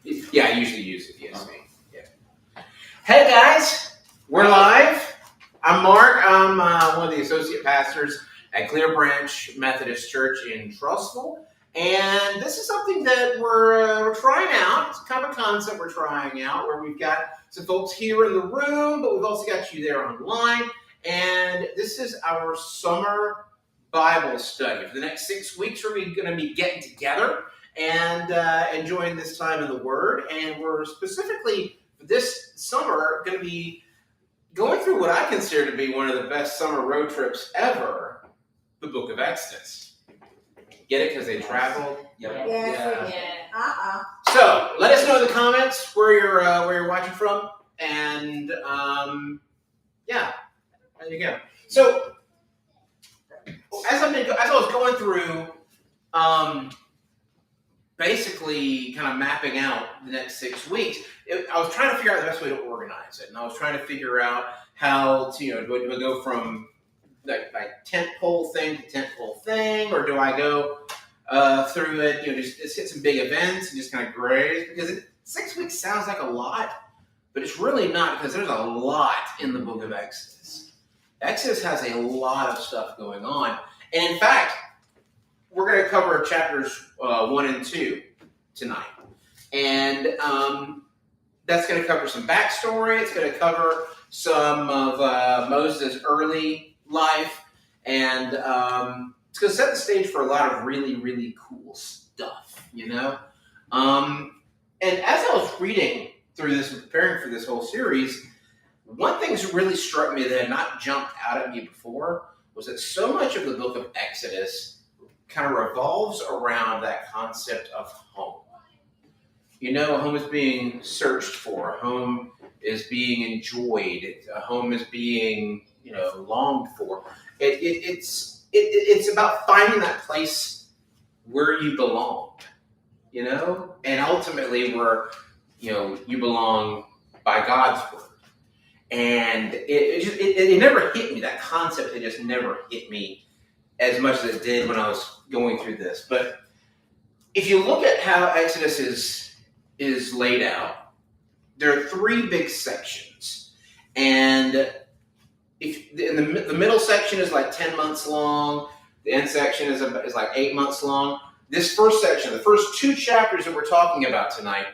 Yeah, I usually use it, ESV. Yeah. Hey guys, we're live. I'm Mark. I'm one of the associate pastors at Clearbranch Methodist Church in Trussville. And this is something that we're trying out. It's kind of a concept we're trying out where we've got some folks here in the room, but we've also got you there online. And this is our summer Bible study. For the next 6 weeks, we're going to be getting together and enjoying this time in the Word. And we're specifically, this summer, going to be going through what I consider to be one of the best summer road trips ever, the book of Exodus. Get it? Because they traveled? Yep. Yeah. So, let us know in the comments where you're watching from. And, yeah, there you go. So, as I was going through, basically kind of mapping out the next 6 weeks, I was trying to figure out the best way to organize it. And I was trying to figure out how to, do I go from like tent pole thing to tent pole thing, or do I go through it, just hit some big events and just kind of graze? Because 6 weeks sounds like a lot, but it's really not, because there's a lot in the book of Exodus. Exodus has a lot of stuff going on. And in fact, we're going to cover chapters 1 and 2 tonight. And that's going to cover some backstory. It's going to cover some of Moses' early life. And it's going to set the stage for a lot of really, really cool stuff, And as I was reading through this and preparing for this whole series, one thing that really struck me that had not jumped out at me before was that so much of the book of Exodus kind of revolves around that concept of home. A home is being searched for. A home is being enjoyed. A home is being, longed for. It's about finding that place where you belong, and ultimately where, you belong by God's word. And it never hit me. That concept, it just never hit me as much as it did when I was going through this. But if you look at how Exodus is laid out, there are 3 big sections. And the middle section is like 10 months long. The end section is like 8 months long. This first section, the first 2 chapters that we're talking about tonight,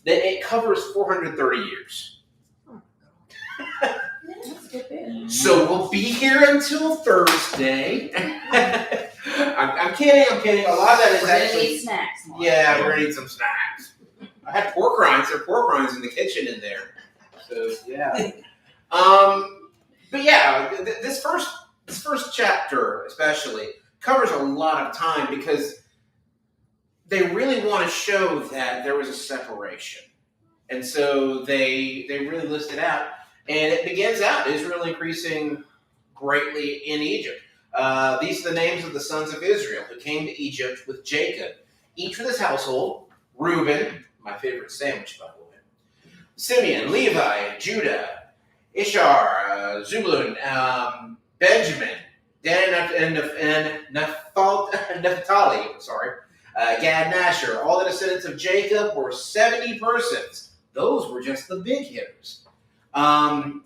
it covers 430 years. So we'll be here until Thursday. I'm kidding. A lot of that is actually need snacks. Mark. Yeah, we're gonna need some snacks. I had pork rinds. There are pork rinds in the kitchen in there. So yeah. But yeah, this first chapter especially covers a lot of time because they really want to show that there was a separation, and so they really list it out. And it begins out, Israel increasing greatly in Egypt. These are the names of the sons of Israel who came to Egypt with Jacob, each with his household: Reuben, my favorite sandwich, by the way; Simeon, Levi, Judah, Ishar, Zebulun, Benjamin, Dan and Naphtali, Gad and Asher. All the descendants of Jacob were 70 persons. Those were just the big hitters.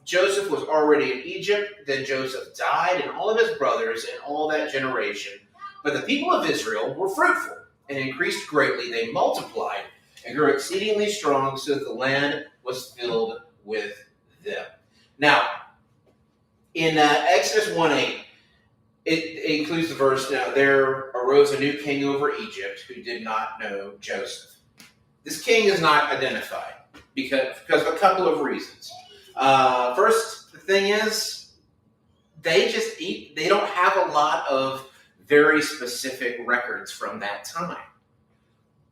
Joseph was already in Egypt. Then Joseph died, and all of his brothers and all that generation. But the people of Israel were fruitful and increased greatly. They multiplied and grew exceedingly strong, so that the land was filled with them. Now, in Exodus 1:8, it includes the verse, "Now there arose a new king over Egypt who did not know Joseph." This king is not identified because of a couple of reasons. First, the thing is, they don't have a lot of very specific records from that time.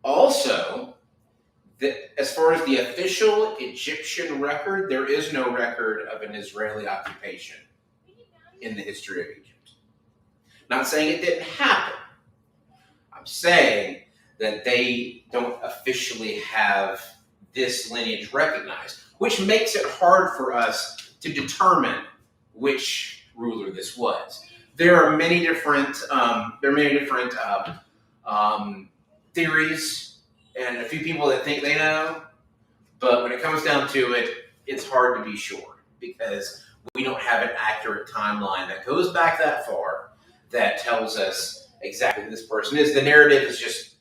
Also, as far as the official Egyptian record, there is no record of an Israeli occupation in the history of Egypt. Not saying it didn't happen. I'm saying that they don't officially have this lineage recognized, which makes it hard for us to determine which ruler this was. There are many different theories and a few people that think they know. But when it comes down to it, it's hard to be sure because we don't have an accurate timeline that goes back that far that tells us exactly who this person is. The narrative is just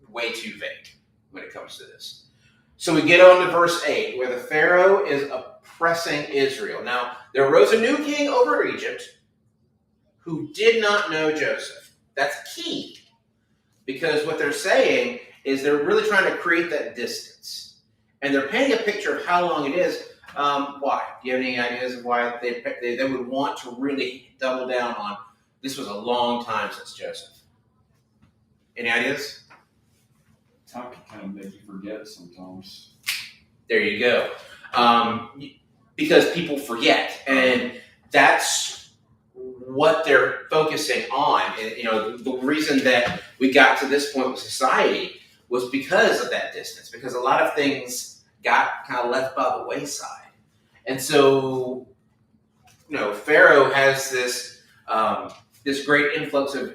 way too vague when it comes to this. So we get on to verse 8, where the Pharaoh is oppressing Israel. Now, there arose a new king over Egypt who did not know Joseph. That's key, because what they're saying is they're really trying to create that distance. And they're painting a picture of how long it is. Why? Do you have any ideas of why they would want to really double down on this was a long time since Joseph? Any ideas? Time can kind of make you forget sometimes. There you go. Because people forget, and that's what they're focusing on. And, the reason that we got to this point with society was because of that distance, because a lot of things got kind of left by the wayside. And so, Pharaoh has this great influx of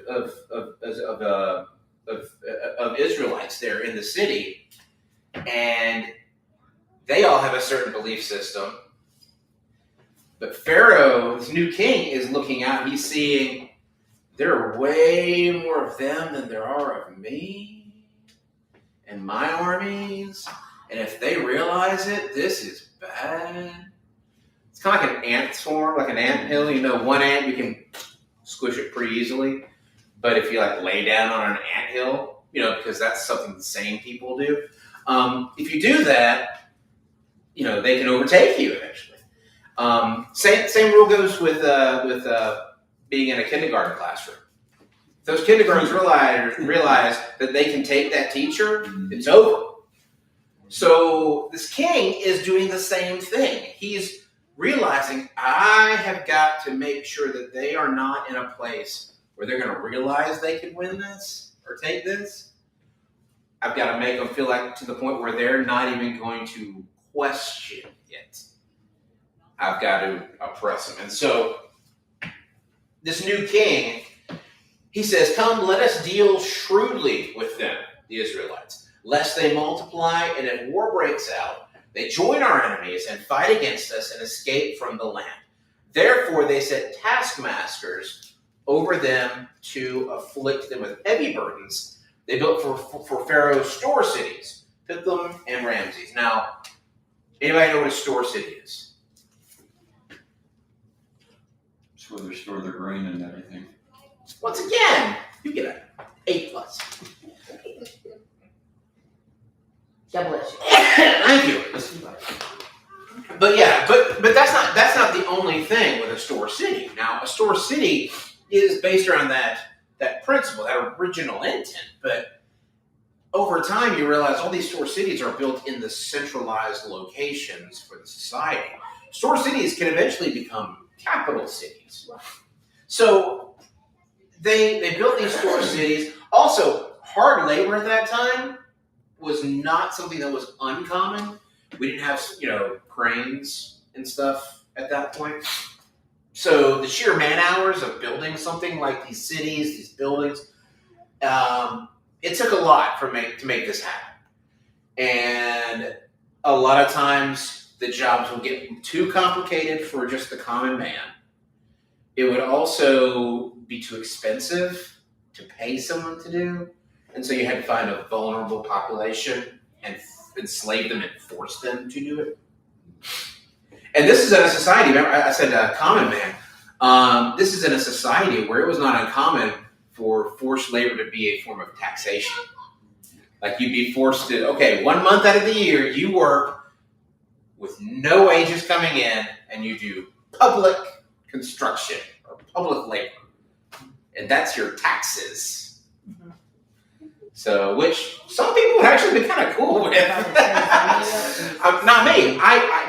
Israelites there in the city, and they all have a certain belief system. But Pharaoh, this new king, is looking out. He's seeing there are way more of them than there are of me and my armies. And if they realize it, this is bad. It's kind of like an ant swarm, like an ant hill. One ant, you can squish it pretty easily. But if you lay down on an ant hill, because that's something sane people do. If you do that, they can overtake you eventually. Same rule goes with being in a kindergarten classroom. If those kindergartens realize that they can take that teacher, it's over. So this king is doing the same thing. He's realizing, I have got to make sure that they are not in a place where they're going to realize they can win this or take this. I've got to make them feel like to the point where they're not even going to question it. I've got to oppress them. And so this new king, he says, come, let us deal shrewdly with them, the Israelites, lest they multiply, and if war breaks out, they join our enemies and fight against us and escape from the land. Therefore, they set taskmasters over them to afflict them with heavy burdens. They built for Pharaoh's store cities, Pithom and Ramses. Now, anybody know what a store city is? It's where they store their grain and everything. Once again, you get an A+. God bless you. Thank you. But yeah, but that's not the only thing with a store city. Now, a store city is based around that principle, that original intent. But over time, you realize all these store cities are built in the centralized locations for the society. Store cities can eventually become capital cities. So they built these store cities. Also, hard labor at that time was not something that was uncommon. We didn't have, cranes and stuff at that point. So the sheer man hours of building something like these cities, these buildings, it took a lot to make this happen. And a lot of times the jobs would get too complicated for just the common man. It would also be too expensive to pay someone to do. And so you had to find a vulnerable population and enslave them and force them to do it. And this is in a society, remember I said common man. This is in a society where it was not uncommon for forced labor to be a form of taxation. Like you'd be forced to, 1 month out of the year, you work with no wages coming in and you do public construction or public labor. And that's your taxes. So, which some people would actually be kind of cool with. Not me.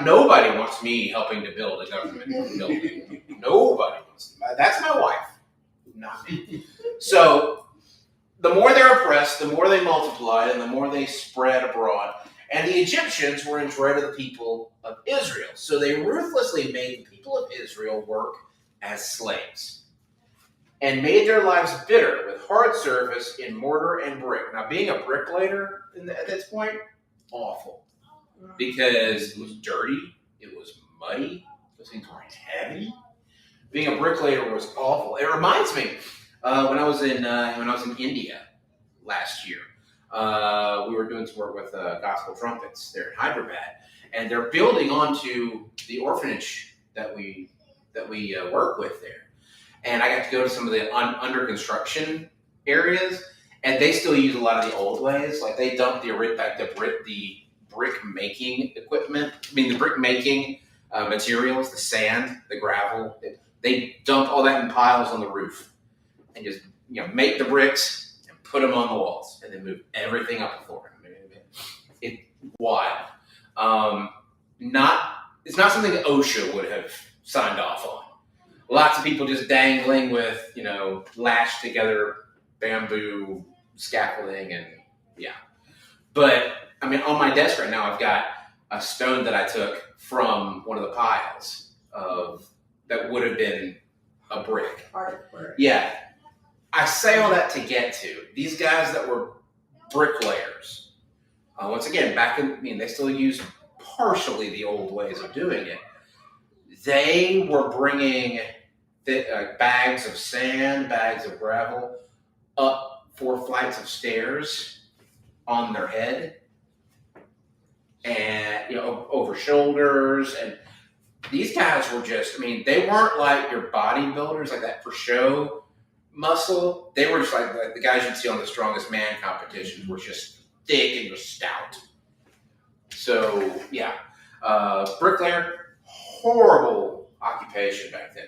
Nobody wants me helping to build a government building. Nobody wants. That's my wife, not me. So, the more they're oppressed, the more they multiplied, and the more they spread abroad. And the Egyptians were in dread of the people of Israel. So they ruthlessly made the people of Israel work as slaves. and made their lives bitter with hard service in mortar and brick. Now, being a bricklayer at this point, awful. Because it was dirty, it was muddy, those things were heavy. Being a bricklayer was awful. It reminds me when I was in India last year. We were doing some work with Gospel Trumpets there in Hyderabad, and they're building onto the orphanage that we work with there. And I got to go to some of the under construction areas, and they still use a lot of the old ways. Like they dump the brick making equipment. I mean, the brick making materials, the sand, the gravel. They dump all that in piles on the roof, and just make the bricks and put them on the walls, and then move everything up the floor. I mean, it's wild. It's not something that OSHA would have signed off on. Lots of people just dangling with, lashed together bamboo scaffolding and yeah. But I mean, on my desk right now, I've got a stone that I took from one of the piles that would have been a brick. Artwork. Yeah. I say all that to get to these guys that were bricklayers. Once again, they still use partially the old ways of doing it. They were bringing bags of sand, bags of gravel up 4 flights of stairs on their head and over shoulders. And these guys were they weren't like your bodybuilders, like that for show muscle. They were just like the guys you'd see on the Strongest Man competitions, were just thick and just stout. So yeah, bricklayer, horrible occupation back then.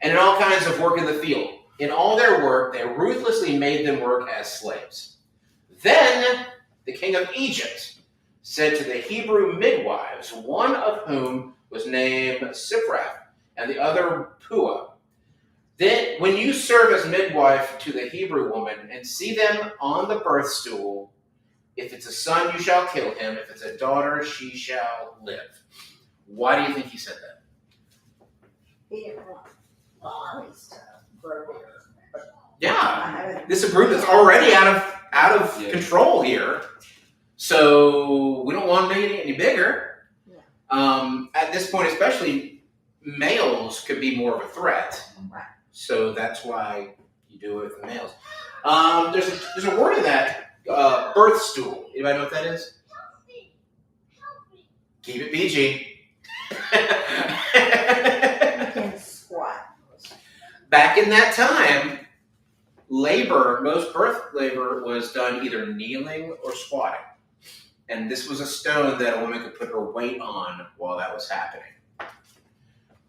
And in all kinds of work in the field. In all their work, they ruthlessly made them work as slaves. Then the king of Egypt said to the Hebrew midwives, one of whom was named Siphrah and the other Puah, then when you serve as midwife to the Hebrew woman and see them on the birth stool, if it's a son, you shall kill him. If it's a daughter, she shall live. Why do you think he said that? He didn't want armies to grow bigger. Yeah, this is a group that's already out of control here, so we don't want them to get any bigger. Yeah. At this point, especially, males could be more of a threat. Right. So that's why you do it with the males. There's a word in that, birth stool. Anybody know what that is? Keep it PG. You can squat. Back in that time, most birth labor was done either kneeling or squatting. And this was a stone that a woman could put her weight on while that was happening.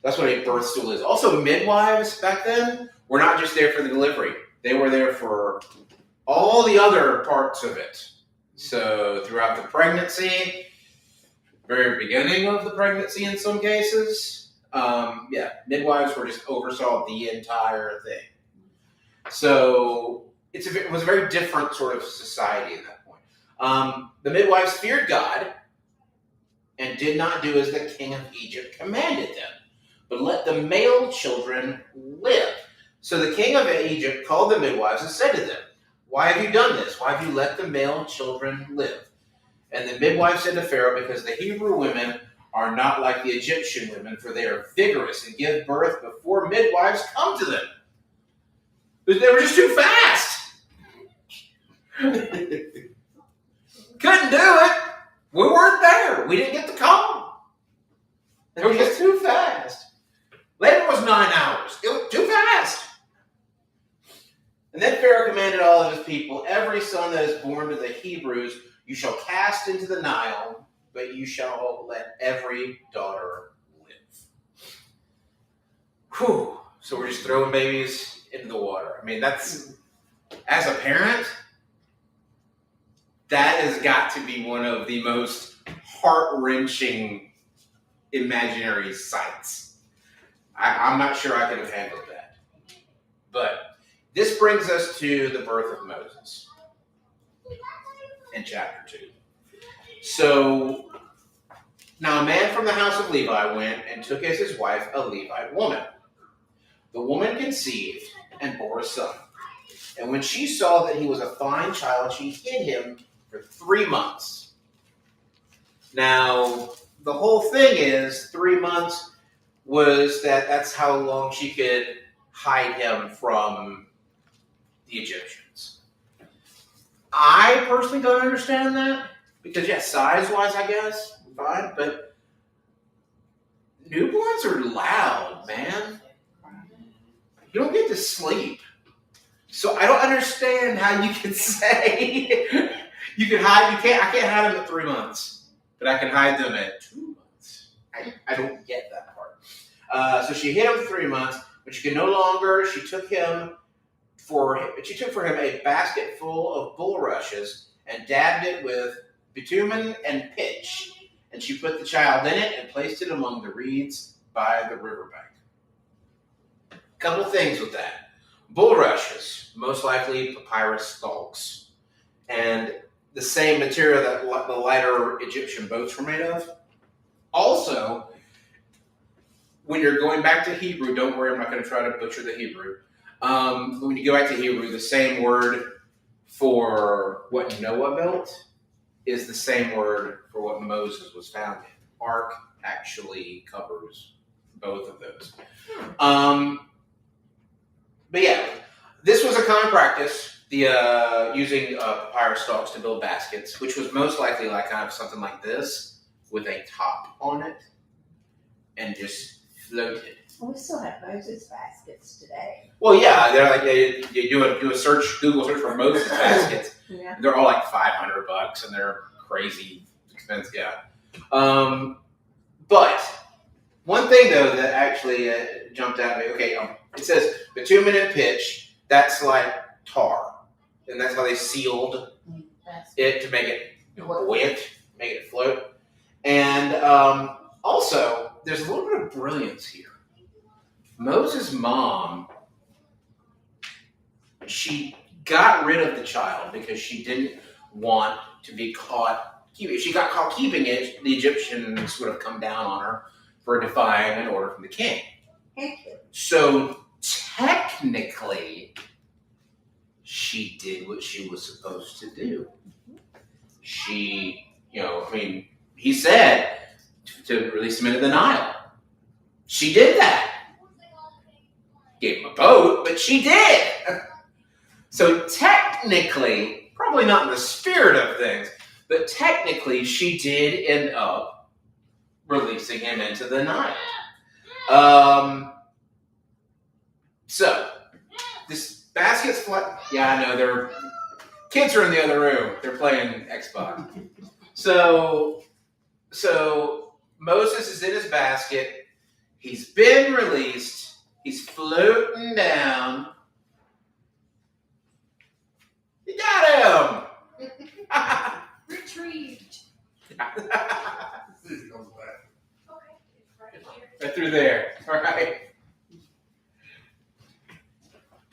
That's what a birth stool is. Also, midwives back then were not just there for the delivery. They were there for all the other parts of it. So throughout the pregnancy, very beginning of the pregnancy in some cases, midwives oversaw the entire thing. So it was a very different sort of society at that point. The midwives feared God and did not do as the king of Egypt commanded them, but let the male children live. So the king of Egypt called the midwives and said to them, why have you done this? Why have you let the male children live? And the midwife said to Pharaoh, because the Hebrew women are not like the Egyptian women, for they are vigorous and give birth before midwives come to them. But they were just too fast. Couldn't do it. We weren't there. We didn't get the call. They were just too fast. Labor was 9 hours. It was too fast. And then Pharaoh commanded all of his people, every son that is born to the Hebrews, you shall cast into the Nile, but you shall let every daughter live. Whew. So we're just throwing babies into the water. I mean, that's, as a parent, that has got to be one of the most heart-wrenching imaginary sights. I'm not sure I could have handled that. But this brings us to the birth of Moses in chapter 2. So, now a man from the house of Levi went and took as his wife a Levite woman. The woman conceived and bore a son. And when she saw that he was a fine child, she hid him for 3 months. Now, the whole thing is 3 months was that's how long she could hide him from the Egyptians. I personally don't understand that because, yeah, size-wise, I guess, fine, but newborns are loud, man. You don't get to sleep. So I don't understand how you can say you can hide. I can't hide them at 3 months, but I can hide them at 2 months. I don't get that part. So she hid him for 3 months, but she could no longer. She took for him a basket full of bulrushes and dabbed it with bitumen and pitch. And she put the child in it and placed it among the reeds by the riverbank. Couple things with that. Bulrushes, most likely papyrus stalks, and the same material that the lighter Egyptian boats were made of. Also, when you're going back to Hebrew, don't worry, I'm not going to try to butcher the Hebrew. When you go back to Hebrew, the same word for what Noah built is the same word for what Moses was found in. Ark actually covers both of those. But yeah, this was a common practice, the using papyrus stalks to build baskets, which was most likely like kind of something like this with a top on it and just floated. We still have Moses baskets today. Well, yeah, they're like you do a search, Google search for Moses baskets. Yeah. They're all like $500 and they're crazy expensive. Yeah. But one thing though that actually jumped out at me. Okay, it says bitumen and pitch. That's like tar, and that's how they sealed it to make it buoyant, make it float. And also, there's a little bit of brilliance here. Moses' mom, she got rid of the child because she didn't want to be caught keeping it. She got caught keeping it. The Egyptians would have come down on her for defying an order from the king. So technically, she did what she was supposed to do. She, he said to release him into the Nile. She did that. Gave him a boat, but she did. So technically, probably not in the spirit of things, but technically she did end up releasing him into the Nile. So this basket's flat. Yeah, I know. Kids are in the other room. They're playing Xbox. So Moses is in his basket. He's been released. He's floating down. You got him! Retrieved. Right through there. All right.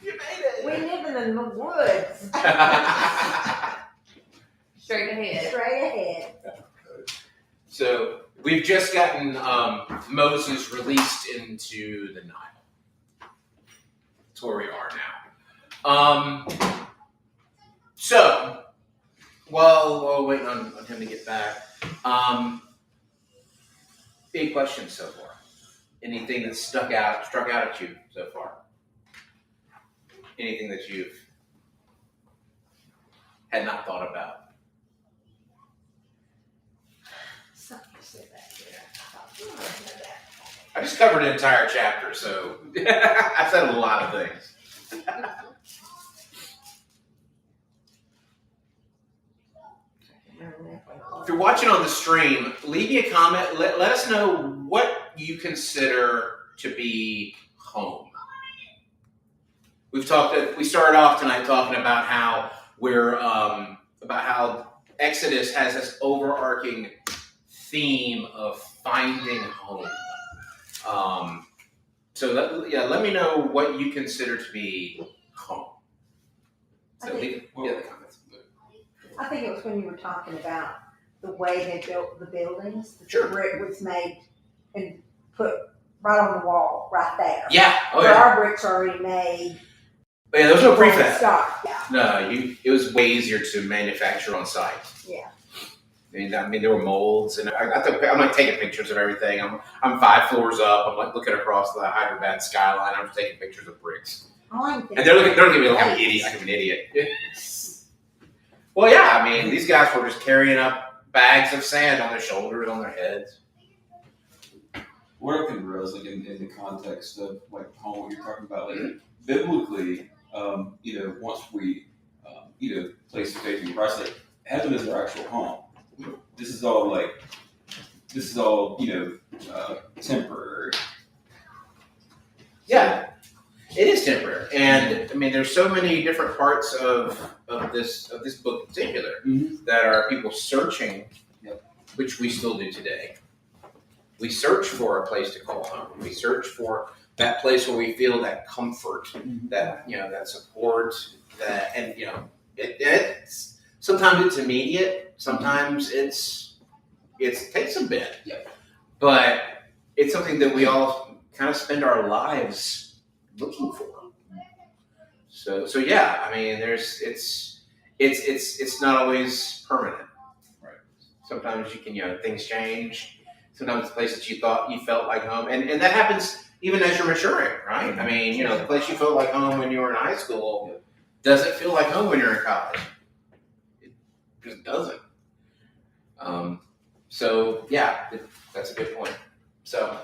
You made it. We live in the woods. Straight ahead. Straight ahead. So we've just gotten Moses released into the Nile. That's where we are now. So while waiting on him to get back, any questions so far? Anything that struck out at you so far? Anything that you've had not thought about? I just covered an entire chapter, so I said a lot of things. If you're watching on the stream, leave me a comment. Let us know what you consider to be home. We started off tonight talking about how how Exodus has this overarching theme of finding home. So let me know what you consider to be home. So leave the comments. I think it was when you were talking about the way they built the buildings. Sure. The brick was made and put right on the wall, right there. Yeah. Oh Where yeah. our bricks are already made But yeah, there was no prefab. Stock, yeah. No, it was way easier to manufacture on site. Yeah. I mean, there were molds, and I'm like taking pictures of everything. I'm 5 floors up. I'm like looking across the Hyderabad skyline. I'm just taking pictures of bricks, and they're looking at me like I'm an idiot. Like I'm an idiot. Well, yeah. I mean, these guys were just carrying up bags of sand on their shoulders, on their heads. What I can realize, like in the context of like home, what you're talking about, like biblically, once we, place the faith in Christ, like heaven is our actual home. This is all temporary. Yeah, it is temporary, and I mean, there's so many different parts of this book in particular that are people searching, which we still do today. We search for a place to call home. We search for that place where we feel that comfort, that that support, and it's sometimes it's immediate, sometimes it takes a bit, but it's something that we all kind of spend our lives looking for. So yeah, I mean, it's not always permanent. Right. Sometimes you can things change. Sometimes the place that you thought you felt like home, and that happens even as you're maturing, right? I mean, the place you felt like home when you were in high school doesn't feel like home when you're in college. It just doesn't. So yeah, that's a good point. So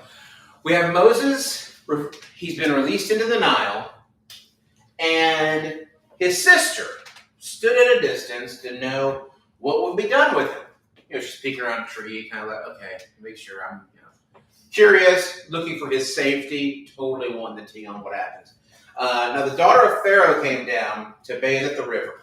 we have Moses. He's been released into the Nile, and his sister stood at a distance to know what would be done with him. She's peeking around a tree, kind of like, okay, make sure I'm, curious, looking for his safety, totally wanting to tee on what happens. Now, the daughter of Pharaoh came down to bathe at the river.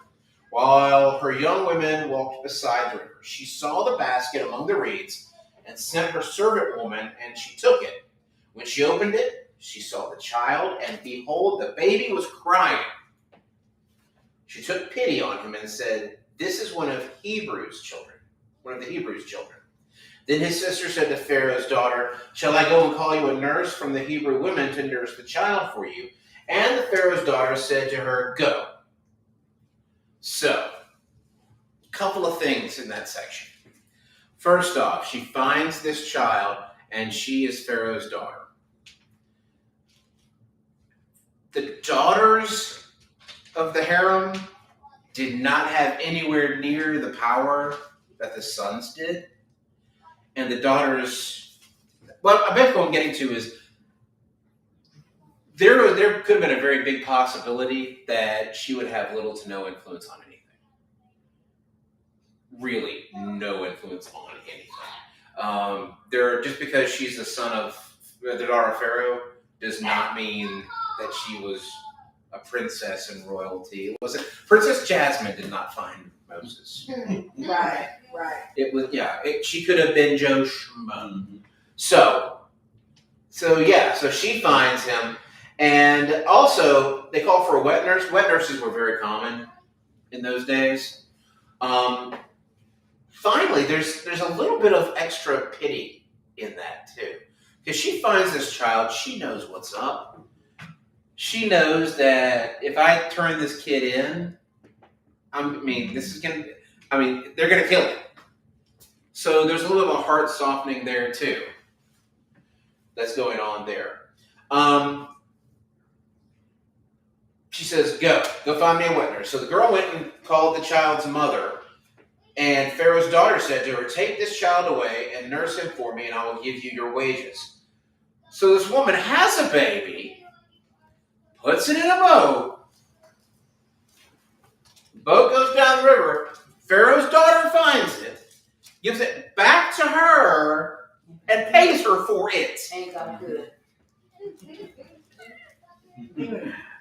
While her young women walked beside the river, she saw the basket among the reeds and sent her servant woman, and she took it. When she opened it, she saw the child, and behold, the baby was crying. She took pity on him and said, "This is one of the Hebrews' children. Then his sister said to Pharaoh's daughter, "Shall I go and call you a nurse from the Hebrew women to nurse the child for you?" And the Pharaoh's daughter said to her, "Go." So, a couple of things in that section. First off, she finds this child, and she is Pharaoh's daughter. The daughters of the harem did not have anywhere near the power that the sons did. And the daughters, well, I bet what I'm getting to is there could have been a very big possibility that she would have little to no influence on anything. Really, no influence on anything. Just because she's the daughter of Pharaoh does not mean that she was a princess in royalty. Was it Princess Jasmine did not find Moses? Right. It was she could have been Joe Schmo. So she finds him, and also they call for a wet nurse. Wet nurses were very common in those days. Finally, there's a little bit of extra pity in that too, because she finds this child. She knows what's up. She knows that if I turn this kid in, they're gonna kill him. So there's a little bit of a heart softening there too. That's going on there. She says, go find me a wet nurse. So the girl went and called the child's mother, and Pharaoh's daughter said to her, "Take this child away and nurse him for me, and I will give you your wages." So this woman has a baby, puts it in a boat. The boat goes down the river. Pharaoh's daughter finds it, gives it back to her, and pays her for it. Ain't got good.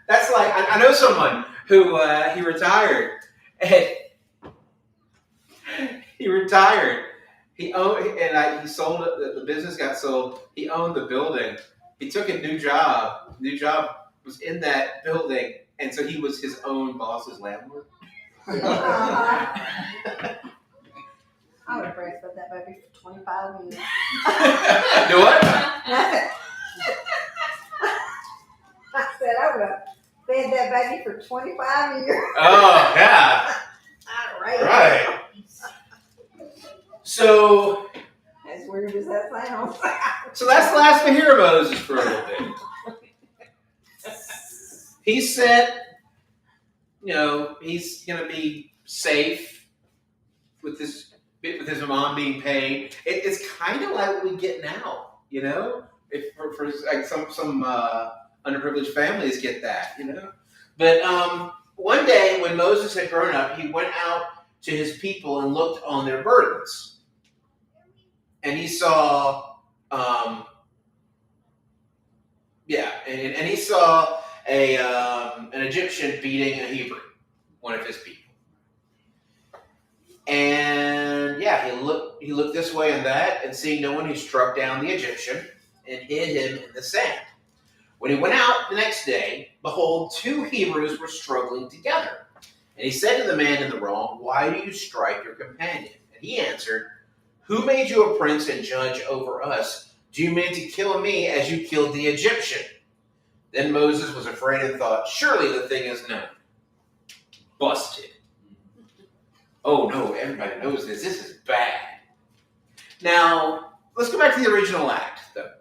That's like, I know someone who he retired, and he sold it. The business got sold. He owned the building. He took a new job. New job was in that building, and so he was his own boss's landlord. I would have breastfed that baby for 25 years. Do what? I said I would have fed that baby for for 25 years. Oh, yeah. Right. Right. So As weird as that sounds. that's the last we hear of Moses for a little bit. He's set, he's gonna be safe with his mom being paid. It's kind of like what we get now, if for like some underprivileged families get that, But one day when Moses had grown up, he went out to his people and looked on their burdens, and he saw, and he saw an Egyptian beating a Hebrew, one of his people. And he looked this way and that, and seeing no one, he struck down the Egyptian and hid him in the sand. When he went out the next day, behold, 2 Hebrews were struggling together. And he said to the man in the wrong, "Why do you strike your companion?" And he answered, "Who made you a prince and judge over us? Do you mean to kill me as you killed the Egyptian?" Then Moses was afraid and thought, "Surely the thing is known. Busted. Oh no, everybody knows this. This is bad." Now, let's go back to the original act, though.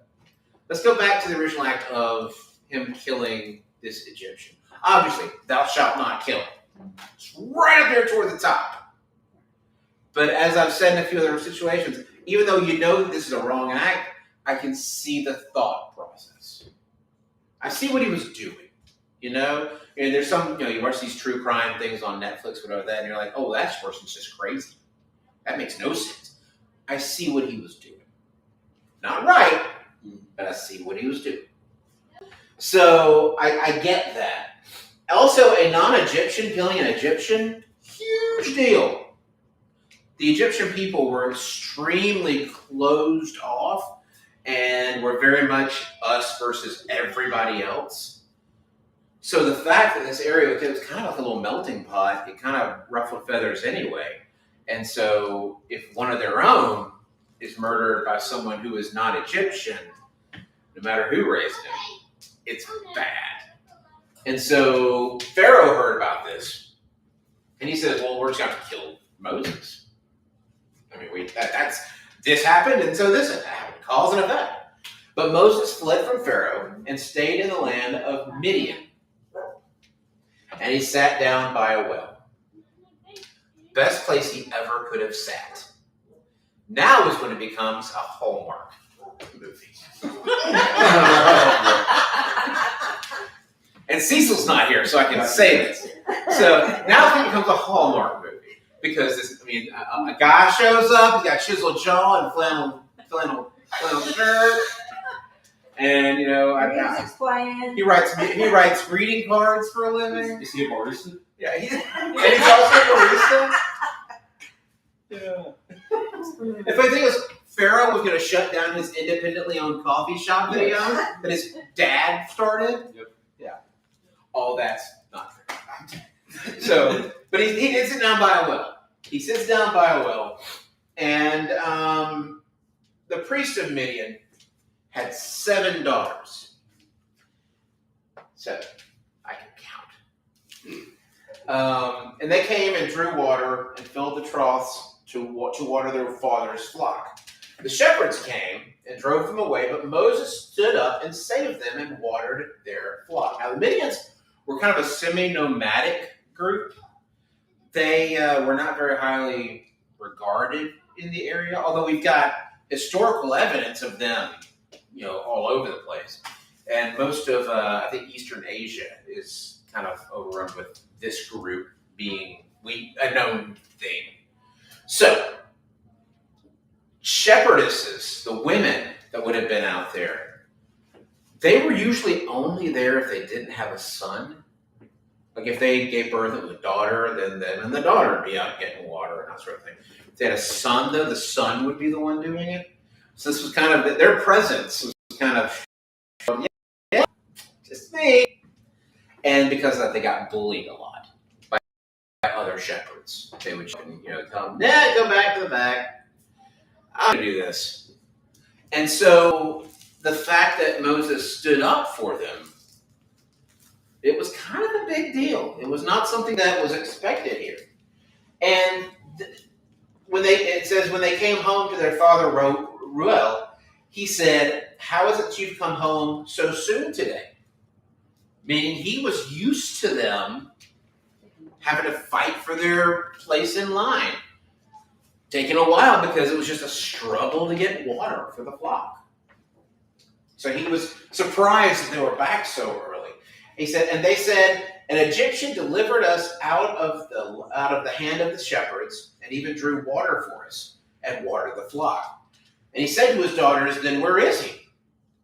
Let's go back to the original act of him killing this Egyptian. Obviously, thou shalt not kill. It's right up there toward the top. But as I've said in a few other situations, even though you know that this is a wrong act, I can see the thought process. I see what he was doing, And there's some, you watch these true crime things on Netflix, whatever that, and you're like, oh, that person's just crazy. That makes no sense. I see what he was doing. Not right, but I see what he was doing. So I get that. Also, a non-Egyptian killing an Egyptian, huge deal. The Egyptian people were extremely closed off and were very much us versus everybody else. So the fact that this area was kind of like a little melting pot, it kind of ruffled feathers anyway. And so if one of their own is murdered by someone who is not Egyptian, no matter who raised him, it's bad. And so Pharaoh heard about this, and he says, well, we're just going to have to kill Moses. I mean, this happened, and so this happened, cause and effect. But Moses fled from Pharaoh and stayed in the land of Midian. And he sat down by a well. Best place he ever could have sat. Now is when it becomes a Hallmark movie. And Cecil's not here, so I can say this. So now it becomes a Hallmark movie. Because, a guy shows up, he's got chiseled jaw and flannel shirt. And, Music's playing. he writes greeting cards for a living. Is he a barista? Yeah, and he's also a barista. Yeah. The funny thing is, Pharaoh was going to shut down his independently owned coffee shop that he owned, that his dad started. Yep. Yeah. All that's not true. So, but he did sit down by a well. He sits down by a well, and the priest of Midian had 7 daughters. 7. I can count. And they came and drew water and filled the troughs to water their father's flock. The shepherds came and drove them away, but Moses stood up and saved them and watered their flock. Now, the Midians were kind of a semi-nomadic group. They were not very highly regarded in the area, although we've got historical evidence of them, all over the place. And most of, I think, Eastern Asia is kind of overrun with this group being a known thing. So, shepherdesses, the women that would have been out there, they were usually only there if they didn't have a son. Like if they gave birth to a daughter, then them and the daughter would be out getting water and that sort of thing. If they had a son, though, the son would be the one doing it. So this was kind of, their presence was kind of, yeah, just me. And because of that, they got bullied a lot by other shepherds. They would, tell them, go back to the back. I'm going to do this. And so the fact that Moses stood up for them It was kind of a big deal. It was not something that was expected here. And it says when they came home to their father Ruel, he said, "How is it that you've come home so soon today?" Meaning he was used to them having to fight for their place in line. Taking a while because it was just a struggle to get water for the flock. So he was surprised that they were back so early. He said, and they said, "An Egyptian delivered us out of the hand of the shepherds, and even drew water for us and watered the flock." And he said to his daughters, "Then where is he?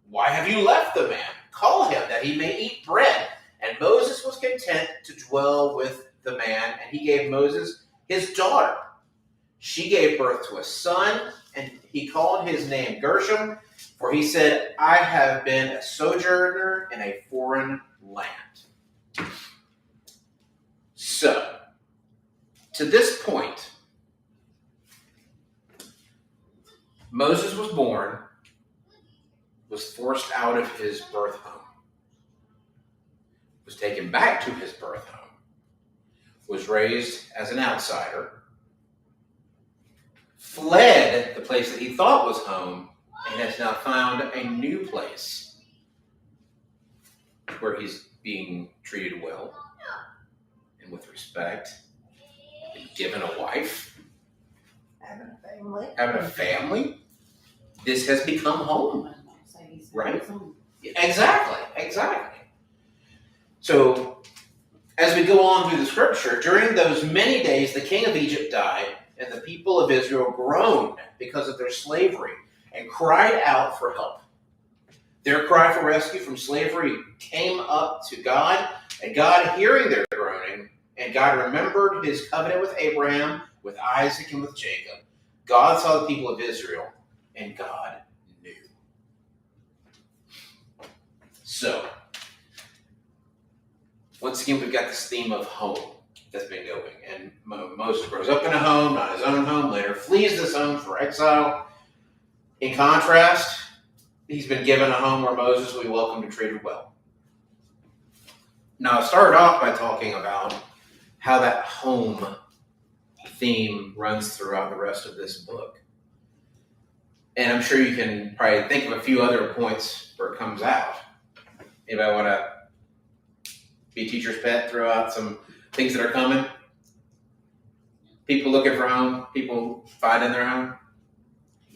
Why have you left the man? Call him that he may eat bread." And Moses was content to dwell with the man, and he gave Moses his daughter. She gave birth to a son, and he called his name Gershom, for he said, "I have been a sojourner in a foreign land." So, to this point, Moses was born, was forced out of his birth home, was taken back to his birth home, was raised as an outsider, fled the place that he thought was home, and has now found a new place where he's being treated well and with respect, been given a wife, Having a family. having a family. This has become home. Right? Exactly. So, as we go on through the scripture, during those many days, the king of Egypt died, and the people of Israel groaned because of their slavery and cried out for help. Their cry for rescue from slavery came up to God, and God, hearing their groaning, and God remembered his covenant with Abraham, with Isaac, and with Jacob. God saw the people of Israel, and God knew. So, once again, we've got this theme of home that's been going. And Moses grows up in a home, not his own home, later flees this home for exile. In contrast, he's been given a home where Moses will be welcomed and treated well. Now, I started off by talking about how that home theme runs throughout the rest of this book. And I'm sure you can probably think of a few other points where it comes out. Anybody want to be a teacher's pet, throw out some things that are coming? People looking for home, people finding their home.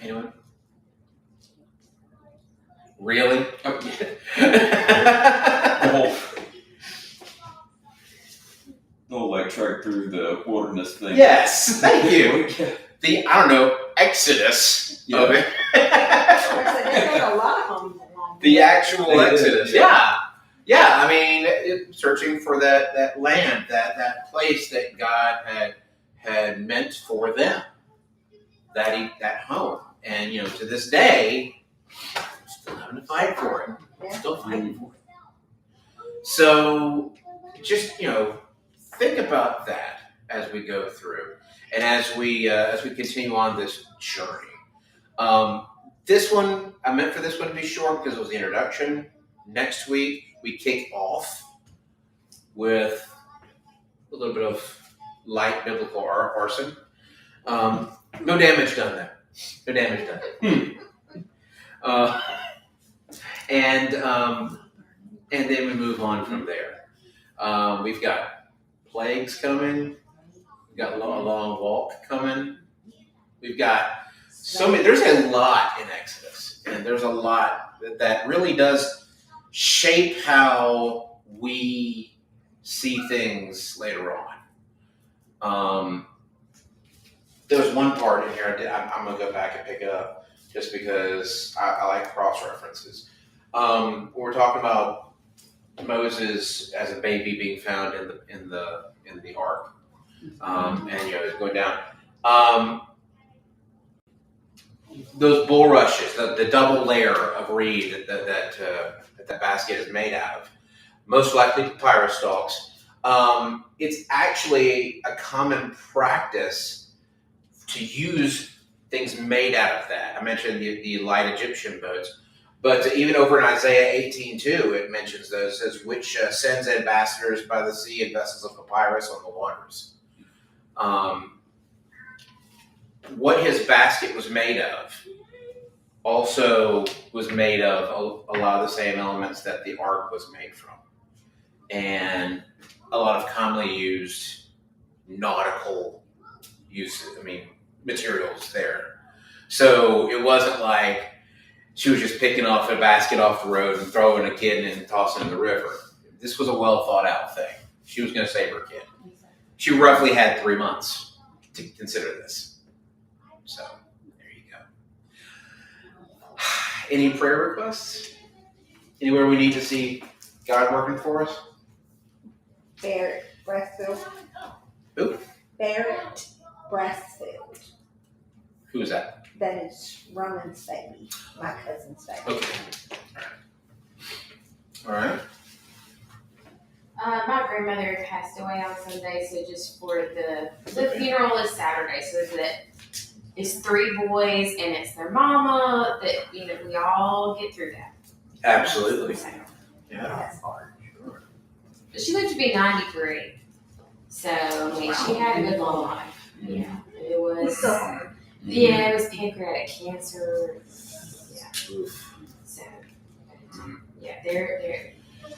Anyone? Really? Oh, yeah. the whole like trek through the wilderness thing. Yes, thank you. The, Exodus of it. They made a lot of homes along The there. actual They did, Exodus. yeah. Yeah. I mean, searching for that land, that place that God had meant for them, that home. And, to this day, still having to fight for it. Yeah. Still fighting for it. So, just, think about that as we go through. And as we continue on this journey. This one, I meant for this one to be short because it was the introduction. Next week, we kick off with a little bit of light biblical arson. No damage done there. No damage done. And then we move on from there. We've got plagues coming. We've got a long walk coming. We've got so many. There's a lot in Exodus, and there's a lot that really does shape how we see things later on. There was one part in here I'm going to go back and pick it up just because I like cross references. We're talking about Moses as a baby being found in the ark, and it's going down. Those bulrushes, the double layer of reed that basket is made out of, most likely papyrus stalks. It's actually a common practice to use things made out of that. I mentioned the light Egyptian boats. But even over in Isaiah 18:2, it mentions those, it says, which sends ambassadors by the sea and vessels of papyrus on the waters. What his basket was made of also was made of a lot of the same elements that the ark was made from. And a lot of commonly used nautical materials there. So it wasn't like she was just picking off a basket off the road and throwing a kid and tossing in the river. This was a well thought out thing. She was going to save her kid. She roughly had 3 months to consider this. So there you go. Any prayer requests? Anywhere we need to see God working for us? Barrett Breastfield. Who? Barrett Breastfield. Who is that? That is Roman's baby, my cousin's baby. Okay. All right. My grandmother passed away on Sunday, so just for the funeral is Saturday, so that it's 3 boys and it's their mama. That we all get through that. Absolutely. So, Yeah. That's hard. but she lived to be 93, so she had a good long life. Yeah, it was. It's so hard. Yeah, it was pancreatic cancer. Yeah. Oof. So, yeah, they're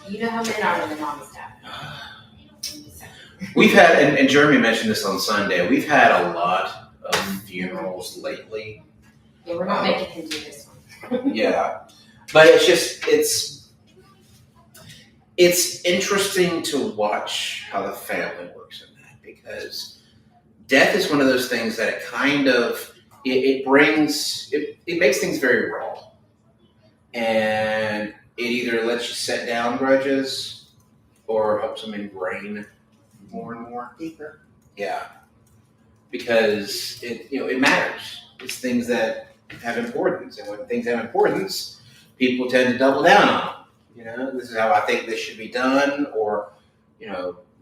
you know how men are when their mamas die. So, We've had, and Jeremy mentioned this on Sunday, we've had a lot of funerals lately. yeah, we're not making him do this one. Yeah. But it's interesting to watch how the family works in that, because death is one of those things that it kind of, it makes things very raw. And it either lets you set down grudges or helps them ingrain more and more. Deeper. Yeah. Because it matters. It's things that have importance. And when things have importance, people tend to double down on them. This is how I think this should be done, or,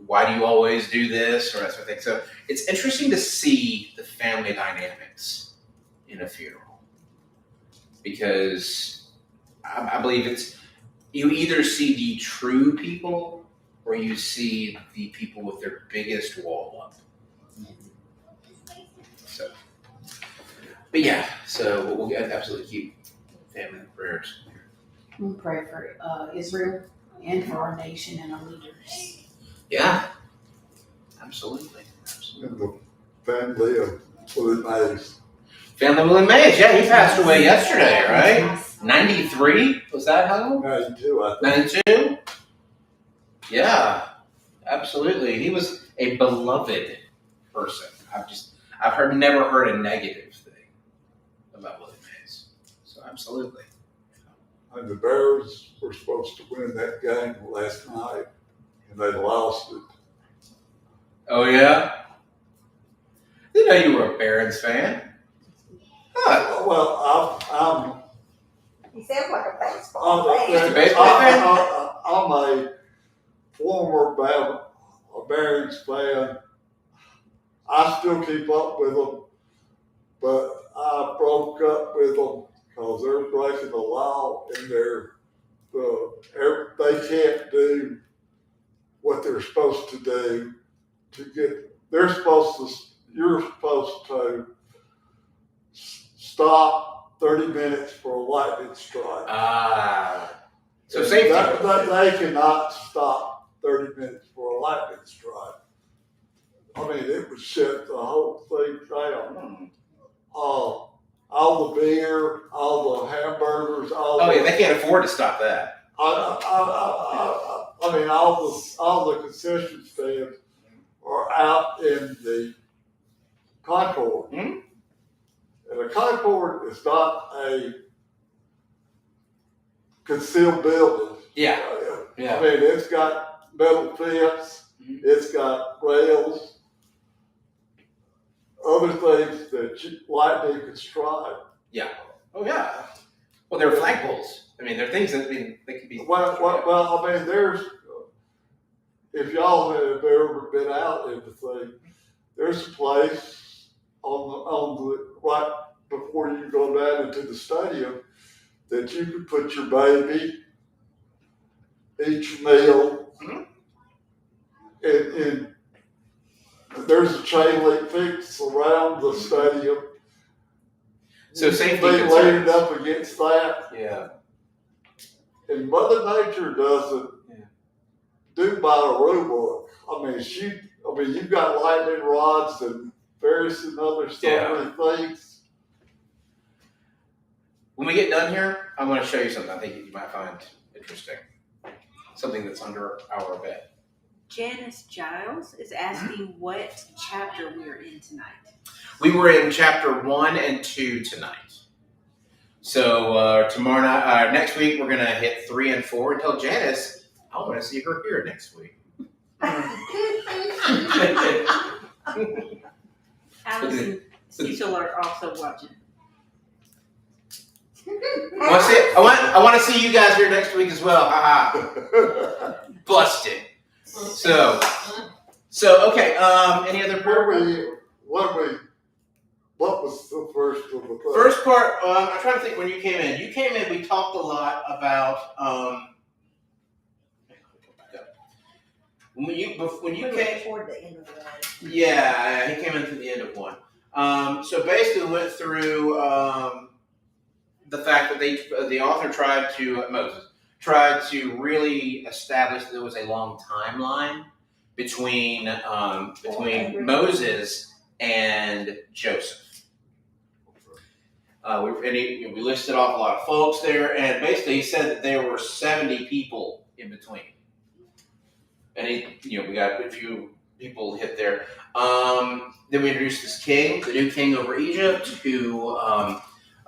why do you always do this, or that sort of thing. So it's interesting to see the family dynamics in a funeral, because I believe you either see the true people or you see the people with their biggest wall up. So, but yeah, so we'll absolutely keep family in prayers. We pray for Israel and for our nation and our leaders. Yeah, absolutely. And the family of Willie Mays. Family of Willie Mays, yeah, he passed away yesterday, right? 93? Was that how? 92, I think. 92? Yeah, absolutely. He was a beloved person. I've never heard a negative thing about Willie Mays. So absolutely. And the Bears were supposed to win that game last night, and they lost it. Oh yeah? Didn't know you were a Barons fan. Huh. Well, I'm He sounds like a baseball fan. Just a baseball fan? I'm a former Barons fan. I still keep up with them, but I broke up with them because they're breaking the law and they can't do what they're supposed to do you're supposed to stop 30 minutes for a lightning strike. So safety. They cannot stop 30 minutes for a lightning strike. I mean, it would shut the whole thing down. All the beer, all the hamburgers, They can't afford to stop that. I mean, all the concession stands are out in the Concord. Hmm? And the Concord is not a concealed building. Yeah. I mean, it's got metal fence, it's got rails, other things that lightning could strike. Yeah. Oh yeah. Well, they're flagpoles. I mean, they're things that they could be. Well, I mean, if y'all have ever been out in the thing, there's a place on the right before you go down into the stadium that you could put your baby each meal in there's a chain link fence around the stadium. So safety They concerns. laid it up against that. Yeah. And Mother Nature doesn't do by the rule book. I mean, you've got lightning rods and various and other so many things. When we get done here, I'm going to show you something I think you might find interesting. Something that's under our bed. Janice Giles is asking what chapter we are in tonight. We were in chapter 1 and 2 tonight. So tomorrow night, next week, we're going to hit 3 and 4 and tell Janice, I want to see her here next week. Alice and Cecil are also watching. I want to see you guys here next week as well. Haha. Busted. So okay. Any other What was the first of the thing? First part, I'm trying to think when you came in. You came in, we talked a lot about when you came toward the end of the one. Yeah, he came in to the end of one. So basically we went through the fact that the author Moses tried to really establish that there was a long timeline between Moses and Joseph. We listed off a lot of folks there, and basically he said that there were 70 people in between. And we got a few people hit there. Then we introduced this king, the new king over Egypt, who,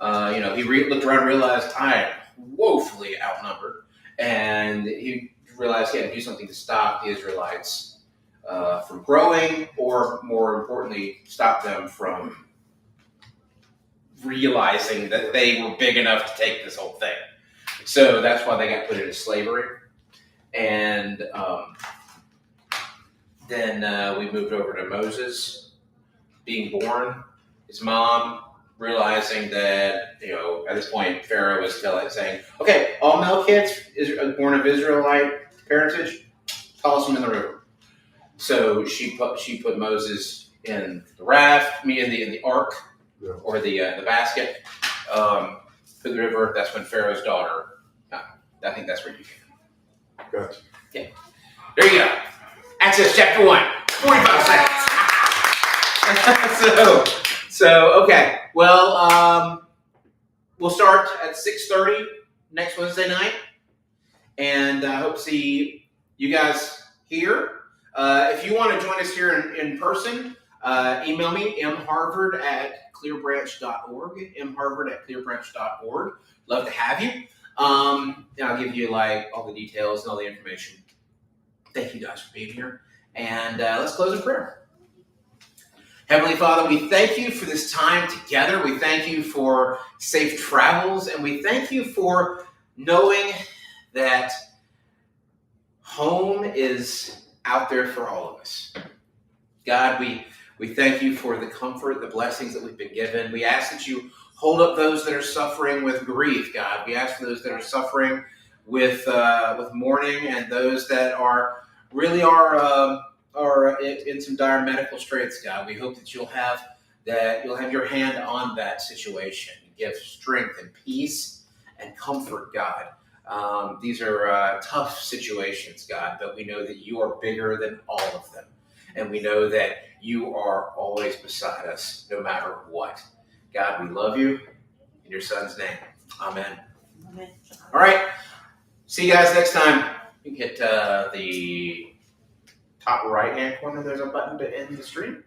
he looked around and realized, I am woefully outnumbered. And he realized he had to do something to stop the Israelites from growing, or more importantly, stop them from realizing that they were big enough to take this whole thing. So that's why they got put into slavery. And then we moved over to Moses being born. His mom realizing that, at this point, Pharaoh was saying, okay, all male kids born of Israelite parentage, toss them in the river. So she put Moses in the raft, in the ark, or the basket, put the river. That's when Pharaoh's daughter, I think that's where you came. Gotcha. Yeah. There you go. Exodus chapter 1, 45 seconds. So okay. Well, we'll start at 6:30 next Wednesday night, and I hope to see you guys here. If you want to join us here in person, email me, mharvard@clearbranch.org, mharvard@clearbranch.org. Love to have you. And I'll give you all the details and all the information. Thank you guys for being here. And let's close in prayer. Heavenly Father, we thank you for this time together. We thank you for safe travels. And we thank you for knowing that home is out there for all of us. God, we thank you for the comfort, the blessings that we've been given. We ask that you hold up those that are suffering with grief, God. We ask for those that are suffering with mourning, and those that are in some dire medical straits, God. We hope that you'll have your hand on that situation. Give strength and peace and comfort, God. These are tough situations, God, but we know that you are bigger than all of them. And we know that you are always beside us, no matter what. God, we love you. In your son's name, amen. Amen. All right. See you guys next time. You can hit the top right-hand corner. There's a button to end the stream.